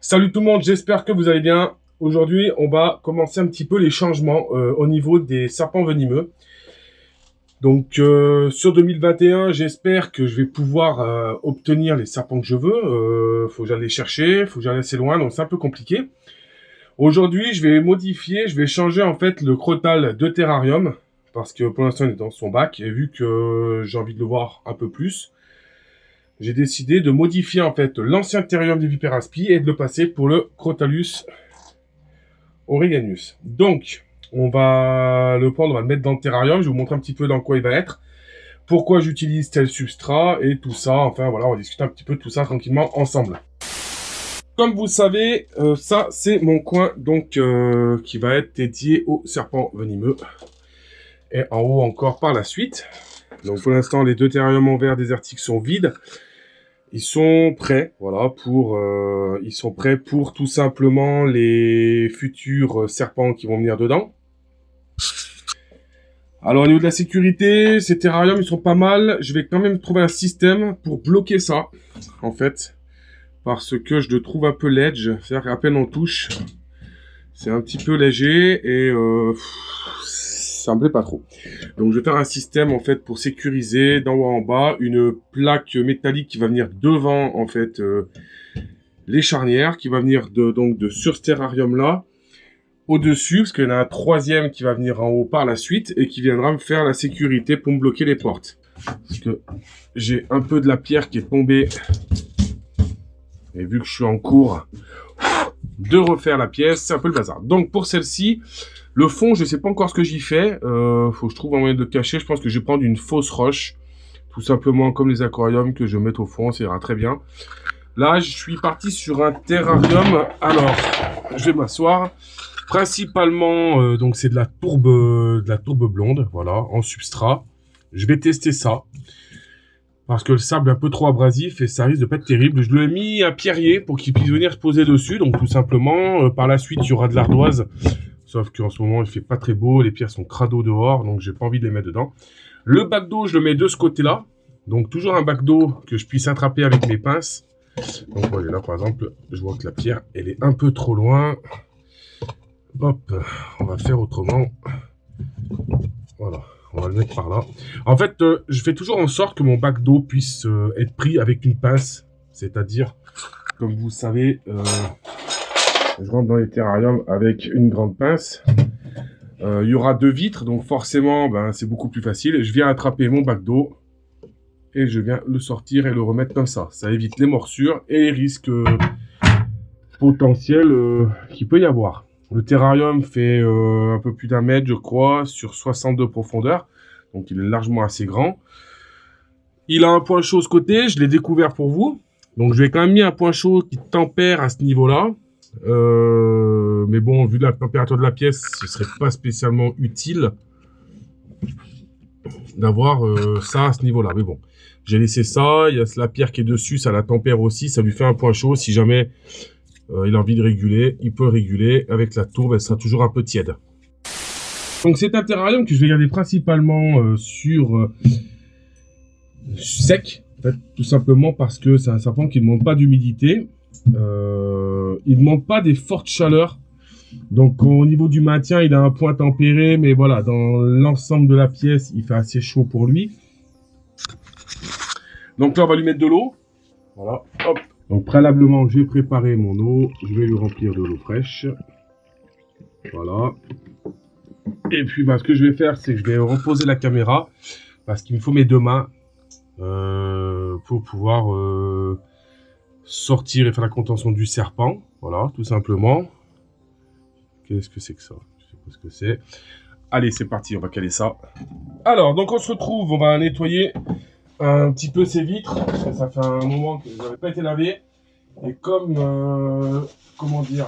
Salut tout le monde, j'espère que vous allez bien. Aujourd'hui, on va commencer un petit peu les changements au niveau des serpents venimeux. Donc, sur 2021, j'espère que je vais pouvoir obtenir les serpents que je veux. Faut que j'aille les chercher, faut que j'aille assez loin, donc c'est un peu compliqué. Aujourd'hui, je vais modifier, je vais changer en fait le crotale de terrarium, parce que pour l'instant, il est dans son bac, et vu que j'ai envie de le voir un peu plus, j'ai décidé de modifier en fait l'ancien terrarium des Vipéraspi et de le passer pour le Crotalus Oreganus. Donc, on va le prendre, on va le mettre dans le terrarium. Je vais vous montrer un petit peu dans quoi il va être, pourquoi j'utilise tel substrat et tout ça. Enfin voilà, on va discuter un petit peu de tout ça tranquillement ensemble. Comme vous savez, ça c'est mon coin donc qui va être dédié aux serpents venimeux. Et en haut encore par la suite. Donc pour l'instant, les deux terrariums en verre désertique sont vides. Ils sont prêts, voilà, ils sont prêts pour tout simplement les futurs serpents qui vont venir dedans. Alors au niveau de la sécurité, ces terrariums ils sont pas mal. Je vais quand même trouver un système pour bloquer ça, en fait, parce que je le trouve un peu ledge, c'est-à-dire qu'à peine on touche, c'est un petit peu léger et ça me plaît pas trop. Donc je vais faire un système en fait pour sécuriser d'en haut en bas une plaque métallique qui va venir devant en fait les charnières, qui va venir de sur ce terrarium là au-dessus, parce qu'il y en a un troisième qui va venir en haut par la suite et qui viendra me faire la sécurité pour me bloquer les portes. Parce que j'ai un peu de la pierre qui est tombée et vu que je suis en cours de refaire la pièce, c'est un peu le bazar. Donc pour celle-ci, le fond, je sais pas encore ce que j'y fais. Faut que je trouve un moyen de le cacher. Je pense que je vais prendre une fausse roche. Tout simplement comme les aquariums que je vais mettre au fond. Ça ira très bien. Là, je suis parti sur un terrarium. Alors, je vais m'asseoir. Principalement, donc c'est de la tourbe blonde. Voilà, en substrat. Je vais tester ça. Parce que le sable est un peu trop abrasif et ça risque de pas être terrible. Je lui ai mis un pierrier pour qu'il puisse venir se poser dessus. Donc tout simplement, par la suite, il y aura de l'ardoise. Sauf qu'en ce moment, il fait pas très beau. Les pierres sont crado dehors, donc j'ai pas envie de les mettre dedans. Le bac d'eau, je le mets de ce côté-là. Donc toujours un bac d'eau que je puisse attraper avec mes pinces. Donc voilà, là par exemple, je vois que la pierre, elle est un peu trop loin. Hop, on va faire autrement. Voilà. On va le mettre par là. En fait, je fais toujours en sorte que mon bac d'eau puisse être pris avec une pince. C'est-à-dire, comme vous savez, je rentre dans les terrariums avec une grande pince. Il y aura 2 vitres, donc forcément, ben, c'est beaucoup plus facile. Je viens attraper mon bac d'eau et je viens le sortir et le remettre comme ça. Ça évite les morsures et les risques potentiels qu'il peut y avoir. Le terrarium fait un peu plus d'1 mètre, je crois, sur 62 profondeur. Donc, il est largement assez grand. Il a un point chaud ce côté. Je l'ai découvert pour vous. Donc, je vais quand même mis un point chaud qui tempère à ce niveau-là. Mais bon, vu la température de la pièce, ce serait pas spécialement utile d'avoir ça à ce niveau-là. Mais bon, j'ai laissé ça. Il y a la pierre qui est dessus. Ça la tempère aussi. Ça lui fait un point chaud. Si jamais... il a envie de réguler, il peut réguler. Avec la tourbe, elle sera toujours un peu tiède. Donc c'est un terrarium que je vais garder principalement sur sec, en fait, tout simplement parce que c'est un serpent qui ne demande pas d'humidité. Il ne demande pas des fortes chaleurs. Donc au niveau du maintien, il a un point tempéré, mais voilà, dans l'ensemble de la pièce, il fait assez chaud pour lui. Donc là, on va lui mettre de l'eau. Voilà, hop. Donc préalablement, j'ai préparé mon eau. Je vais lui remplir de l'eau fraîche. Voilà. Et puis, bah, ce que je vais faire, c'est que je vais reposer la caméra. Parce qu'il me faut mes 2 mains pour pouvoir sortir et faire la contention du serpent. Voilà, tout simplement. Qu'est-ce que c'est que ça? Je sais pas ce que c'est. Allez, c'est parti, on va caler ça. Alors, donc on se retrouve, on va nettoyer un petit peu ces vitres, parce que ça fait un moment que elles n'avaient pas été lavées. Et comme, comment dire,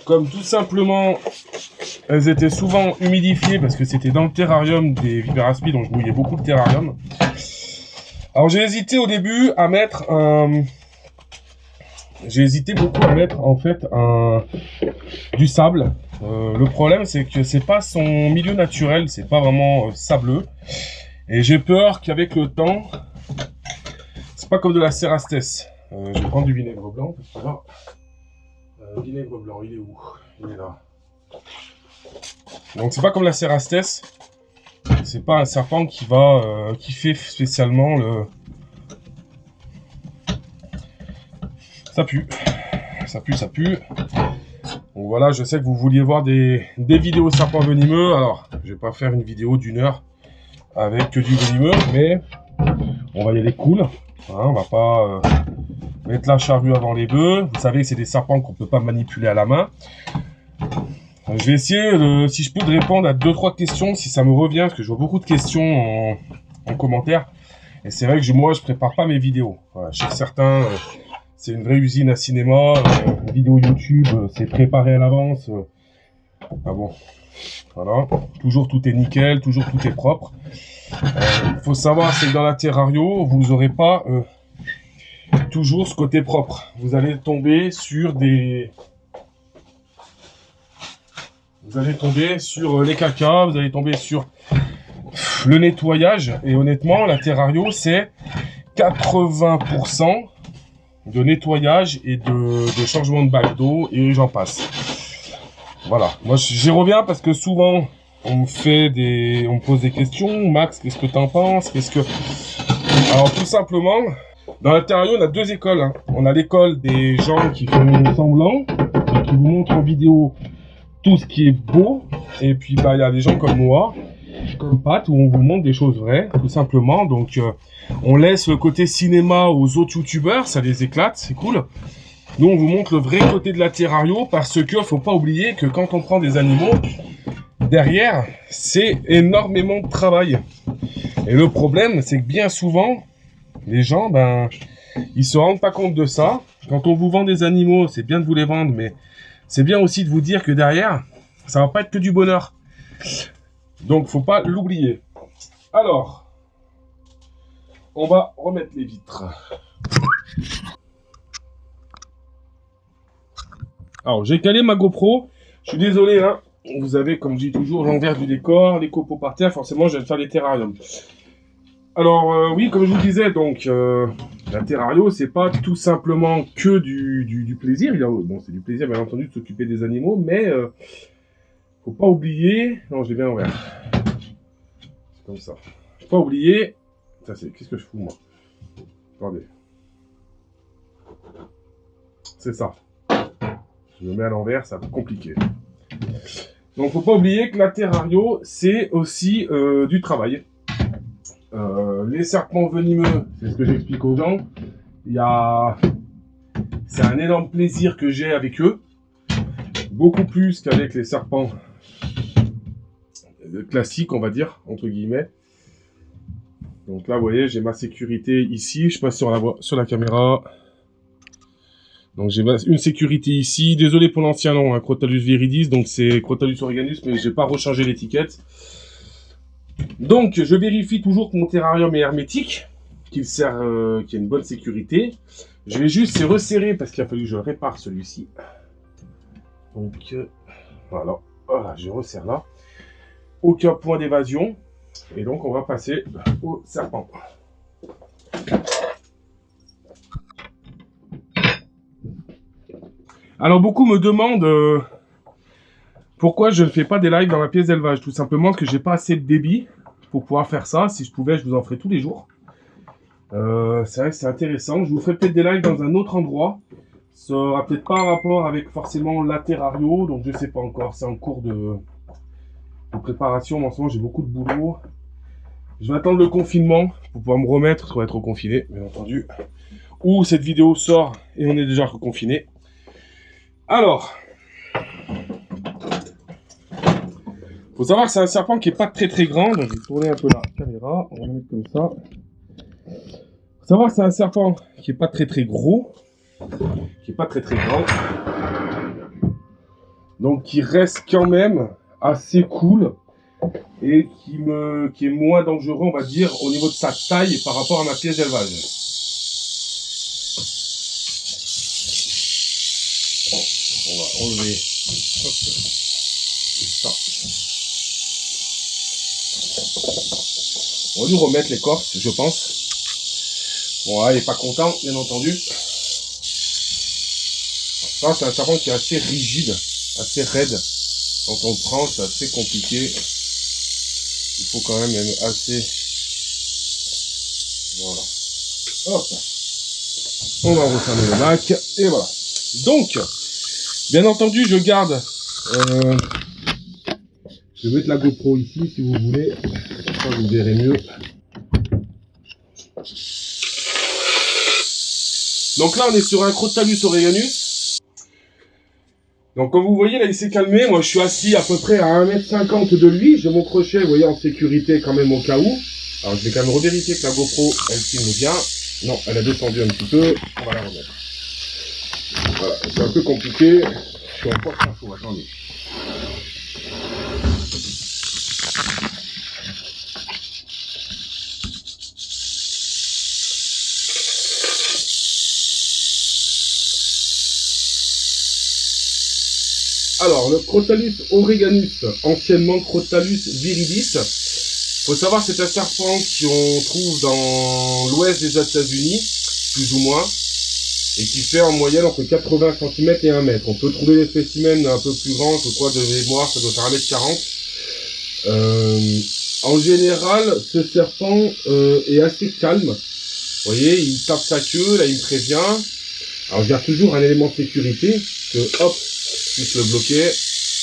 comme tout simplement, elles étaient souvent humidifiées, parce que c'était dans le terrarium des Vipéraspi, donc je mouillais beaucoup le terrarium. Alors j'ai hésité au début à mettre un... J'ai hésité beaucoup à mettre en fait du sable. Le problème c'est que c'est pas son milieu naturel, c'est pas vraiment sableux. Et j'ai peur qu'avec le temps, c'est pas comme de la Cerastes. Je vais prendre du vinaigre blanc. Alors, vinaigre blanc, il est où? Il est là. Donc c'est pas comme la Cerastes. C'est pas un serpent qui va kiffer spécialement le... Ça pue. Ça pue, ça pue. Donc voilà, je sais que vous vouliez voir des vidéos serpents venimeux. Alors, je vais pas faire une vidéo d'1 heure avec que du venimeux, mais on va y aller cool. Hein, on va pas mettre la charrue avant les bœufs. Vous savez que c'est des serpents qu'on peut pas manipuler à la main. Je vais essayer, si je peux, de répondre à 2-3 questions, si ça me revient, parce que je vois beaucoup de questions en commentaire. Et c'est vrai que moi, je prépare pas mes vidéos. Voilà, je sais que certains, c'est une vraie usine à cinéma. Une vidéo YouTube, c'est préparé à l'avance. Ah bon, voilà. Toujours tout est nickel, toujours tout est propre. Faut savoir, c'est que dans la terrario, vous n'aurez pas toujours ce côté propre. Vous allez tomber sur des... Vous allez tomber sur les cacas, vous allez tomber sur le nettoyage. Et honnêtement, la terrario, c'est 80% de nettoyage et de changement de bac d'eau, et j'en passe. Voilà, moi j'y reviens parce que souvent on me pose des questions. Max, qu'est-ce que t'en penses? Alors tout simplement, dans la terrario, on a 2 écoles. Hein. On a l'école des gens qui font semblant et qui vous montrent en vidéo tout ce qui est beau, et puis il y a des gens comme moi, comme Pat, où on vous montre des choses vraies, tout simplement. Donc on laisse le côté cinéma aux autres youtubeurs, ça les éclate, c'est cool. Nous on vous montre le vrai côté de la terrario, parce que faut pas oublier que quand on prend des animaux, derrière, c'est énormément de travail. Et le problème, c'est que bien souvent, les gens, ils se rendent pas compte de ça. Quand on vous vend des animaux, c'est bien de vous les vendre, mais c'est bien aussi de vous dire que derrière, ça va pas être que du bonheur. Donc, faut pas l'oublier. Alors, on va remettre les vitres. Alors, j'ai calé ma GoPro. Je suis désolé, hein. Vous avez, comme je dis toujours, l'envers du décor, les copeaux par terre. Forcément, je vais faire les terrariums. Alors, oui, comme je vous disais, donc, la terrario, c'est pas tout simplement que du plaisir. Bon, c'est du plaisir, bien entendu, de s'occuper des animaux, mais faut pas oublier... Non, je l'ai bien ouvert. C'est comme ça. Faut pas oublier... Ça, c'est... Qu'est-ce que je fous, moi? Attendez. C'est ça. Je me mets à l'envers, ça va être compliqué. Donc, faut pas oublier que la terrario, c'est aussi du travail. Les serpents venimeux, c'est ce que j'explique aux gens. C'est un énorme plaisir que j'ai avec eux, beaucoup plus qu'avec les serpents classiques, on va dire, entre guillemets. Donc là, vous voyez, j'ai ma sécurité ici. Je passe sur la caméra. Donc j'ai une sécurité ici. Désolé pour l'ancien nom, hein, Crotalus viridis. Donc c'est Crotalus origanus, mais j'ai pas rechangé l'étiquette. Donc, je vérifie toujours que mon terrarium est hermétique, qu'il y a une bonne sécurité. Je vais juste resserrer parce qu'il a fallu que je répare celui-ci. Donc, voilà, je resserre là. Aucun point d'évasion. Et donc, on va passer au serpent. Alors, beaucoup me demandent pourquoi je ne fais pas des lives dans ma pièce d'élevage. Tout simplement parce que j'ai pas assez de débit pour pouvoir faire ça. Si je pouvais, je vous en ferais tous les jours. C'est vrai que c'est intéressant. Je vous ferai peut-être des lives dans un autre endroit. Ça aura peut-être pas un rapport avec forcément la terrario. Donc je sais pas encore. C'est en cours de préparation. En ce moment, j'ai beaucoup de boulot. Je vais attendre le confinement pour pouvoir me remettre pour être reconfiné, bien entendu. Ou cette vidéo sort et on est déjà reconfiné. Alors... faut savoir que c'est un serpent qui est pas très grand, donc je vais tourner un peu la caméra, on va le mettre comme ça. Faut savoir que c'est un serpent qui est pas très gros, qui est pas très grand, donc qui reste quand même assez cool et qui est moins dangereux, on va dire, au niveau de sa taille par rapport à ma pièce d'élevage. On va enlever ça. On va lui remettre l'écorce, je pense. Bon, là, il n'est pas content, bien entendu. Ça, c'est un serpent qui est assez rigide, assez raide. Quand on le prend, c'est assez compliqué. Il faut quand même être assez... Voilà. Hop. On va refermer le bac. Et voilà. Donc, bien entendu, je garde... je vais mettre la GoPro ici, si vous voulez. Comme ça, vous verrez mieux. Donc là, on est sur un Crotalus oreganus. Donc comme vous voyez, là, il s'est calmé. Moi, je suis assis à peu près à 1,50 m de lui. J'ai mon crochet, vous voyez, en sécurité quand même au cas où. Alors, je vais quand même revérifier que la GoPro, elle filme bien. Non, elle a descendu un petit peu. On va la remettre. Voilà, c'est un peu compliqué. Je suis en porte-info, attendez. Alors, le Crotalus oreganus, anciennement Crotalus viridis. Faut savoir, c'est un serpent qu'on trouve dans l'ouest des États-Unis, plus ou moins, et qui fait en moyenne entre 80 cm et 1 m. On peut trouver des spécimens un peu plus grands, je crois de mémoire, ça doit faire 1,40 m. En général, ce serpent est assez calme. Vous voyez, il tape sa queue, là il me prévient. Alors je garde toujours un élément de sécurité, que hop, je puisse le bloquer.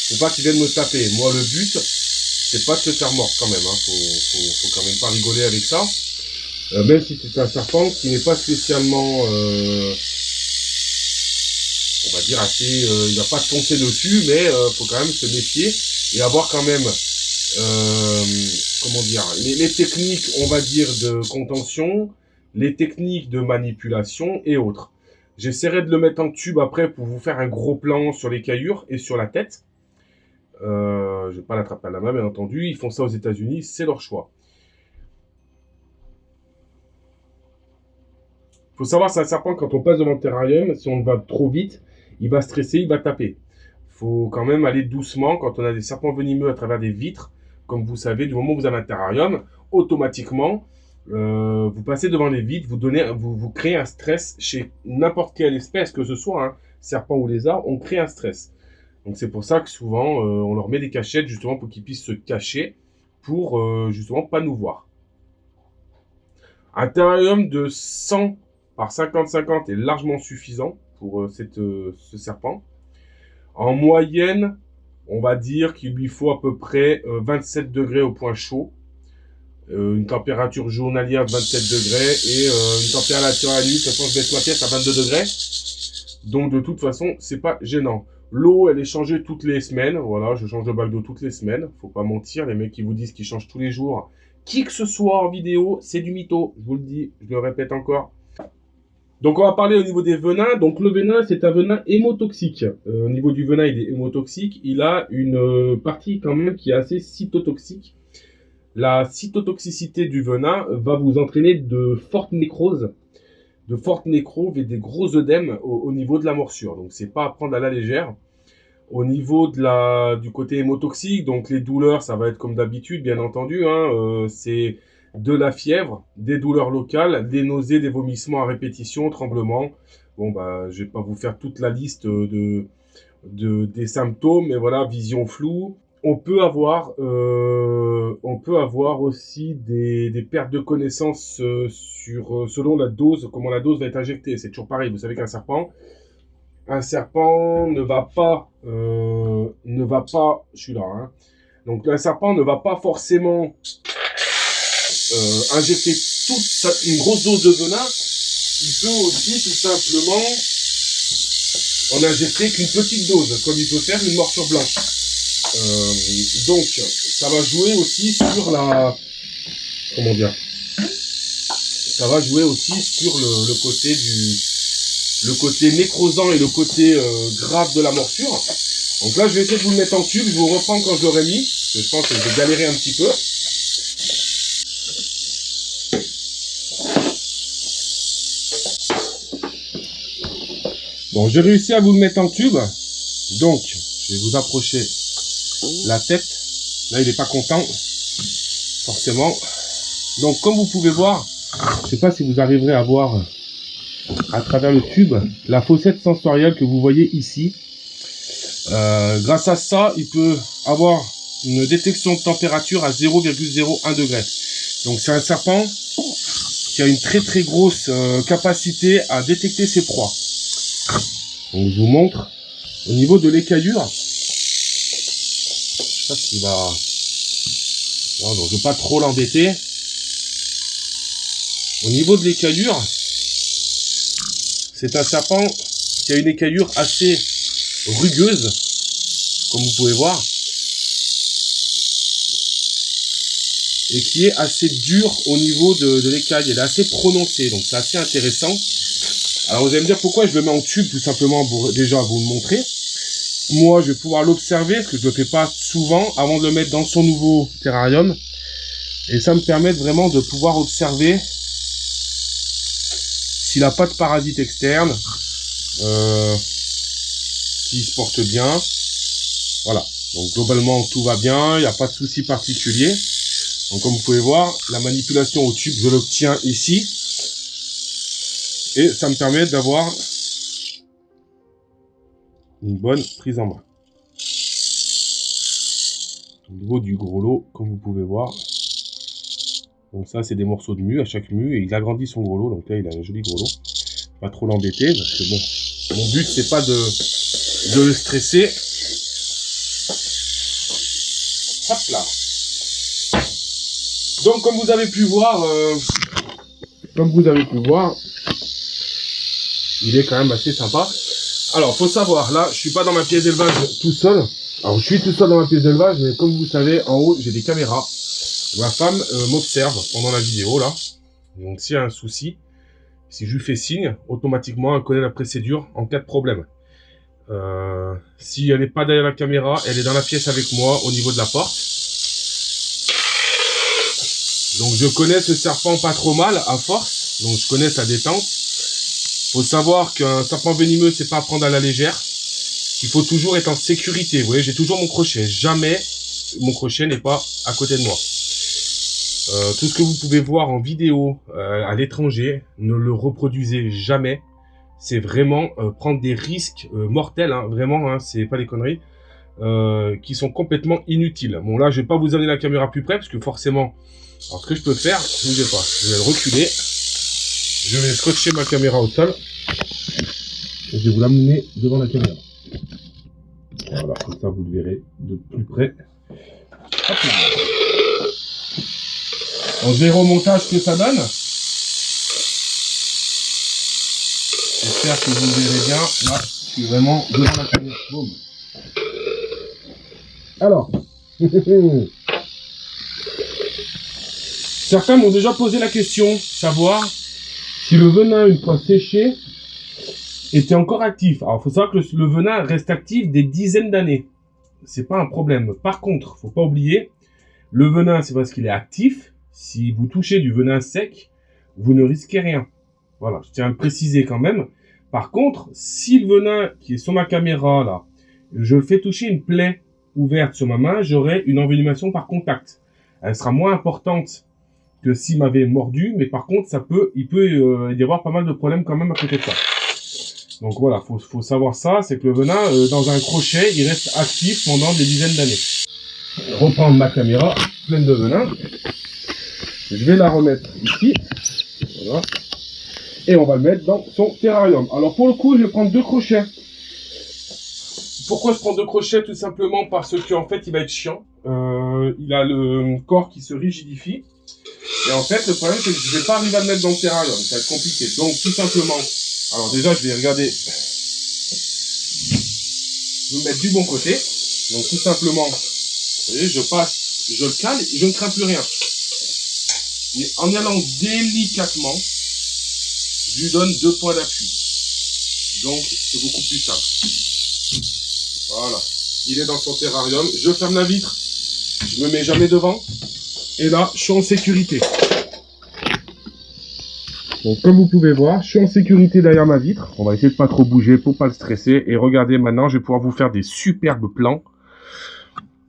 Faut pas qu'il vienne me taper. Moi le but, c'est pas de se faire mordre quand même. Hein. Faut quand même pas rigoler avec ça. Même si c'est un serpent qui n'est pas spécialement, on va dire assez, il va pas se foncer dessus, mais faut quand même se méfier et avoir quand même, comment dire, les techniques, on va dire, de contention, les techniques de manipulation et autres. J'essaierai de le mettre en tube après pour vous faire un gros plan sur les caillures et sur la tête. Je vais pas l'attraper à la main, bien entendu. Ils font ça aux États-Unis, c'est leur choix. Il faut savoir, c'est un serpent, quand on passe devant le terrarium, si on va trop vite, il va stresser, il va taper. Il faut quand même aller doucement quand on a des serpents venimeux à travers des vitres. Comme vous savez, du moment où vous avez un terrarium, automatiquement, vous passez devant les vitres, vous créez un stress chez n'importe quelle espèce, que ce soit un serpent ou lézard, on crée un stress. Donc c'est pour ça que souvent, on leur met des cachettes justement pour qu'ils puissent se cacher, pour justement pas nous voir. Un terrarium de 100 par 50-50 est largement suffisant pour ce serpent. En moyenne, on va dire qu'il lui faut à peu près 27 degrés au point chaud, une température journalière de 27 degrés et une température à la nuit. De toute façon, je baisse ma pièce à 22 degrés. Donc de toute façon, c'est pas gênant. L'eau, elle est changée toutes les semaines. Voilà, je change de bac d'eau toutes les semaines. Faut pas mentir, les mecs qui vous disent qu'ils changent tous les jours. Qui que ce soit en vidéo, c'est du mytho. Je vous le dis, je le répète encore. Donc on va parler au niveau des venins. Donc le venin, c'est un venin hémotoxique. Au niveau du venin, il est hémotoxique. Il a une partie quand même qui est assez cytotoxique. La cytotoxicité du venin va vous entraîner de fortes nécroses. De fortes nécroses et des gros œdèmes au niveau de la morsure. Donc c'est pas à prendre à la légère. Au niveau du côté hémotoxique, donc les douleurs, ça va être comme d'habitude, bien entendu. Hein, c'est de la fièvre, des douleurs locales, des nausées, des vomissements à répétition, tremblements. Bon, bah, je vais pas vous faire toute la liste des symptômes, mais voilà, vision floue. On peut avoir aussi des pertes de connaissance selon la dose, comment la dose va être injectée. C'est toujours pareil, vous savez qu'un serpent ne va pas, je suis là, hein. Donc un serpent ne va pas forcément injecter une grosse dose de venin. Il peut aussi tout simplement en injecter qu'une petite dose, comme il peut faire une morsure blanche. Donc ça va jouer aussi sur la, comment dire, ça va jouer aussi sur le côté nécrosant et le côté grave de la morsure. Donc là, je vais essayer de vous le mettre en tube. Je vous reprends quand je l'aurai mis. Parce que je pense que je vais galérer un petit peu. Bon, j'ai réussi à vous le mettre en tube. Donc, je vais vous approcher la tête. Là, il n'est pas content. Forcément. Donc, comme vous pouvez voir, je ne sais pas si vous arriverez à voir à travers le tube la fossette sensorielle que vous voyez ici. Grâce à ça, il peut avoir une détection de température à 0,01 degré. Donc c'est un serpent qui a une très très grosse capacité à détecter ses proies. Donc je vous montre au niveau de l'écaillure. Je sais pas s'il va... Non, donc je ne veux pas trop l'embêter. Au niveau de l'écaillure, c'est un serpent qui a une écaillure assez rugueuse, comme vous pouvez voir, et qui est assez dure au niveau de l'écaille. Elle est assez prononcée, donc c'est assez intéressant. Alors vous allez me dire pourquoi je le mets en tube, tout simplement pour déjà vous le montrer. Moi je vais pouvoir l'observer, parce que je ne le fais pas souvent, avant de le mettre dans son nouveau terrarium. Et ça me permet vraiment de pouvoir observer s'il n'a pas de parasites externes, s'il se porte bien. Voilà, donc globalement tout va bien, il n'y a pas de souci particulier. Donc comme vous pouvez voir, la manipulation au tube, je l'obtiens ici. Et ça me permet d'avoir une bonne prise en main. Au niveau du gros lot, comme vous pouvez voir. Donc ça, c'est des morceaux de mue à chaque mue. Et il agrandit son gros lot. Donc là, il a un joli gros lot. Pas trop l'embêter. Parce que bon, mon but, c'est pas de le stresser. Hop là. Donc comme vous avez pu voir, il est quand même assez sympa. Alors, faut savoir, là, je suis pas dans ma pièce d'élevage tout seul. Alors, je suis tout seul dans ma pièce d'élevage, mais comme vous savez, en haut, j'ai des caméras. Ma femme m'observe pendant la vidéo, là. Donc, s'il y a un souci, si je lui fais signe, automatiquement, elle connaît la procédure en cas de problème. Si elle n'est pas derrière la caméra, elle est dans la pièce avec moi, au niveau de la porte. Donc, je connais ce serpent pas trop mal, à force. Donc, je connais sa détente. Faut savoir qu'un serpent venimeux, c'est pas à prendre à la légère. Il faut toujours être en sécurité. Vous voyez, j'ai toujours mon crochet. Jamais mon crochet n'est pas à côté de moi. Tout ce que vous pouvez voir en vidéo à l'étranger, ne le reproduisez jamais. C'est vraiment prendre des risques mortels, hein, vraiment, hein, c'est pas des conneries, qui sont complètement inutiles. Bon, là, je vais pas vous amener la caméra plus près, parce que forcément, alors ce que je peux faire, bougez pas, je vais le reculer. Je vais scotcher ma caméra au sol. Et je vais vous l'amener devant la caméra. Voilà, comme ça vous le verrez de plus près. Hop là. On verra au montage ce que ça donne. J'espère que vous verrez bien. Là, je suis vraiment devant la caméra. Boum. Alors. Certains m'ont déjà posé la question, savoir si le venin, une fois séché, était encore actif. Alors, il faut savoir que le venin reste actif des dizaines d'années. C'est pas un problème. Par contre, faut pas oublier, le venin, c'est parce qu'il est actif. Si vous touchez du venin sec, vous ne risquez rien. Voilà, je tiens à le préciser quand même. Par contre, si le venin qui est sur ma caméra, là, je fais toucher une plaie ouverte sur ma main, j'aurai une envenimation par contact. Elle sera moins importante que s'il m'avait mordu, mais par contre, il peut y avoir pas mal de problèmes quand même à côté de ça. Donc voilà, faut savoir ça, c'est que le venin, dans un crochet, il reste actif pendant des dizaines d'années. Reprendre ma caméra pleine de venin. Je vais la remettre ici. Voilà. Et on va le mettre dans son terrarium. Alors pour le coup, je vais prendre 2 crochets. Pourquoi je prends 2 crochets? Tout simplement parce qu'en fait, il va être chiant. Il a le corps qui se rigidifie. Et en fait, le problème, c'est que je ne vais pas arriver à le mettre dans le terrarium. Ça va être compliqué. Donc, tout simplement, alors déjà, je vais regarder. Je vais me mettre du bon côté. Donc, tout simplement, vous voyez, je passe, je le cale, je ne crains plus rien. Et en y allant délicatement, je lui donne 2 points d'appui. Donc, c'est beaucoup plus simple. Voilà. Il est dans son terrarium. Je ferme la vitre. Je ne me mets jamais devant. Et là, je suis en sécurité. Donc, comme vous pouvez voir, je suis en sécurité derrière ma vitre. On va essayer de pas trop bouger pour pas le stresser. Et regardez, maintenant, je vais pouvoir vous faire des superbes plans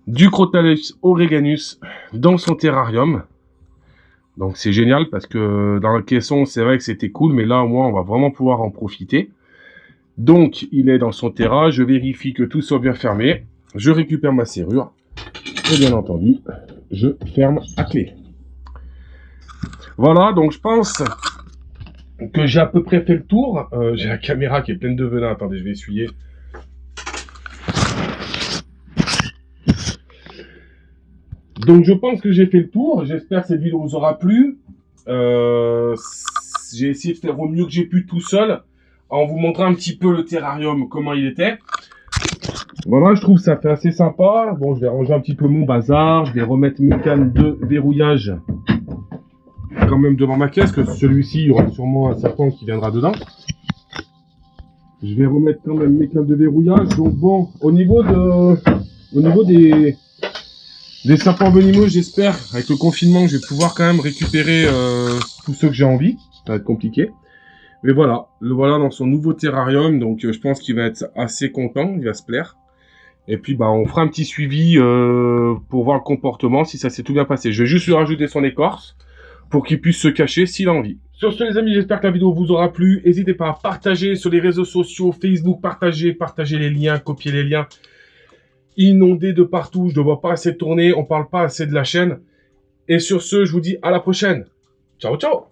du Crotalus oreganus dans son terrarium. Donc c'est génial parce que dans le caisson, c'est vrai que c'était cool, mais là au moins on va vraiment pouvoir en profiter. Donc il est dans son terrain, je vérifie que tout soit bien fermé, je récupère ma serrure et bien entendu, je ferme à clé. Voilà, donc je pense que j'ai à peu près fait le tour. J'ai la caméra qui est pleine de venin, attendez, je vais essuyer. Donc je pense que j'ai fait le tour, j'espère que cette vidéo vous aura plu. J'ai essayé de faire au mieux que j'ai pu tout seul, en vous montrant un petit peu le terrarium, comment il était. Voilà, je trouve ça fait assez sympa. Bon, je vais ranger un petit peu mon bazar, je vais remettre mes cannes de verrouillage quand même devant ma caisse, que celui-ci, il y aura sûrement un serpent qui viendra dedans. Je vais remettre quand même mes cannes de verrouillage. Donc bon, au niveau des serpents venimeux, j'espère, avec le confinement, je vais pouvoir quand même récupérer tous ceux que j'ai envie. Ça va être compliqué. Mais voilà, le voilà dans son nouveau terrarium, donc je pense qu'il va être assez content, il va se plaire. Et puis bah on fera un petit suivi pour voir le comportement, si ça s'est tout bien passé. Je vais juste lui rajouter son écorce pour qu'il puisse se cacher s'il a envie. Sur ce les amis, j'espère que la vidéo vous aura plu. N'hésitez pas à partager sur les réseaux sociaux, Facebook, partagez les liens, copiez les liens. Inondé de partout, je ne vois pas assez tourner, on parle pas assez de la chaîne. Et sur ce, je vous dis à la prochaine. Ciao, ciao!